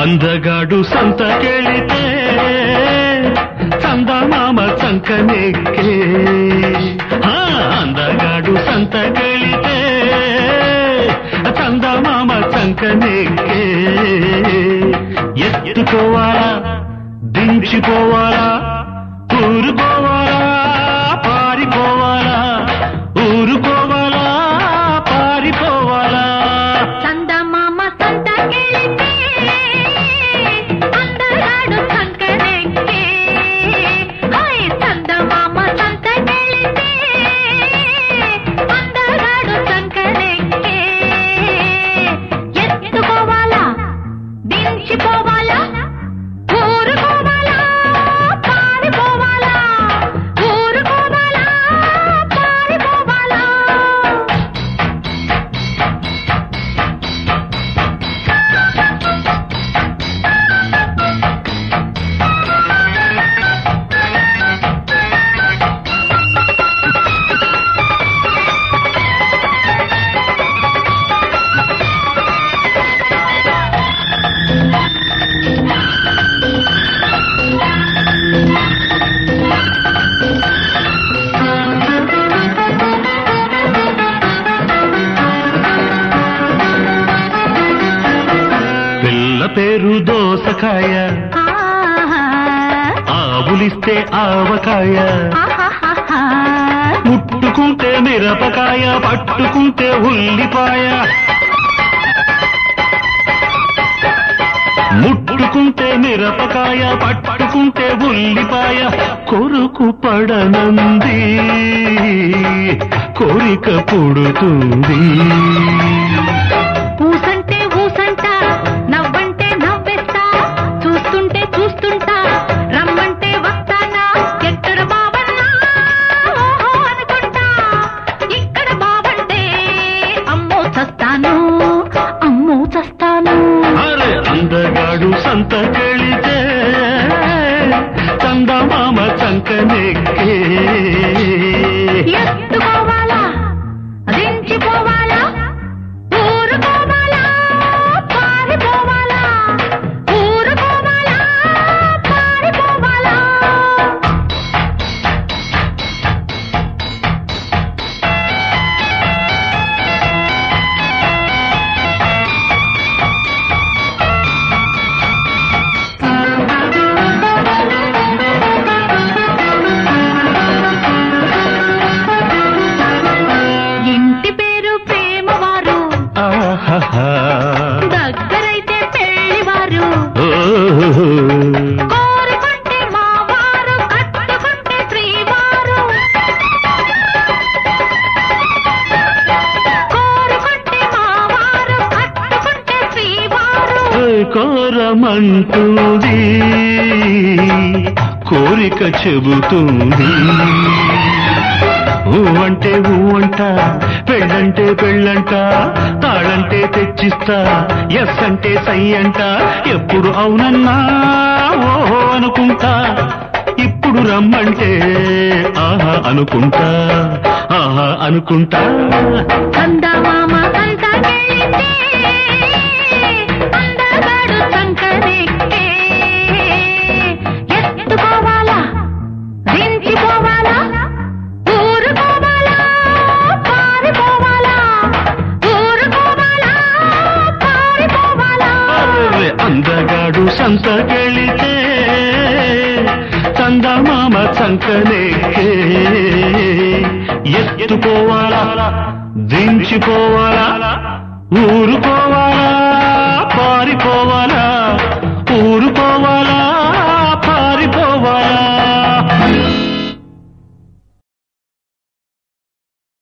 అందగాడు సంతకెళితే చందమామ చంకనెక్కే అందగాడు సంతకెళితే చందమామ చంకనెక్కే ఎత్తుకోవాలా దించిపోవాలా ఊరుకోవాలా పారిపోవాలా ఊరుకోవాలా పారిపోవాలా చందమామ సంతకెళితే అందగాడు సంకనెక్కే చందమామ సంతకెళితే అందగాడు సంకనెక్కే ఎత్తుకోవాలా దించిపోవాలా ఊరుకోవాలా పారిపోవాలా ఊరుకోవాలా పారిపోవాలా పిల్ల పేరు దోసకాయ ఆవులిస్తే ఆవకాయ ముట్టుకుంటే మిరపకాయ పట్టుకుంటే ఉల్లిపాయ ముట్టుకుంటే మిరపకాయ పట్టుకుంటే ఉల్లిపాయ కొరుకు పడనంది కోరిక పుడుతుంది ఊసంటే ఊసంట నవ్వంటే నవ్వేస్తా చూస్తుంటే చూస్తుంటా రమ్మంటే వస్తానా ఎక్కడ బావన్నా ఓహో అనుకుంటా ఇక్కడ బావంటే అమ్మో చస్తాను అమ్మో చస్తాను అరే అందగాడు సంతకెళితే చందమామ చంకనెక్కే ఎత్తుకోవాలా దించిపోవాలా ఊరుకోవాలా పారిపోవాలా ఊరుకోవాలా పారిపోవాలా ఇంటి పేరు ప్రేమవారు ఆహాహా. దగ్గరైతే పెళ్లివారు ఓహో. కోరుకుంటే మావారు కట్టుకుంటే శ్రీవారు కోరుకుంటే మావారు కట్టుకుంటే శ్రీవారు కోరమంటుంది కోరిక చెబుతుంది ఊ అంటే ఊ అంట పెళ్ళంటే పెళ్ళంట తాళంటే తెచ్చిస్తా ఎస్ అంటే సై అంట ఎప్పుడు అవునన్నా ఓహో అనుకుంటా ఇప్పుడు రమ్మంటే ఆహా అనుకుంటా ఆహా అనుకుంటా చందమామ సంతకెళితే అందగాడు సంకనెక్కే ఎత్తుకోవాలా దించిపోవాలా ఊరుకోవాలా పారిపోవాలా ఊరుకోవాలా పారిపోవాలా అరే అందగాడు సంతకెళితే చందమామ చంకనెక్కే ఎత్తుకోవాలా దించిపోవాలా ఊరుకోవాలా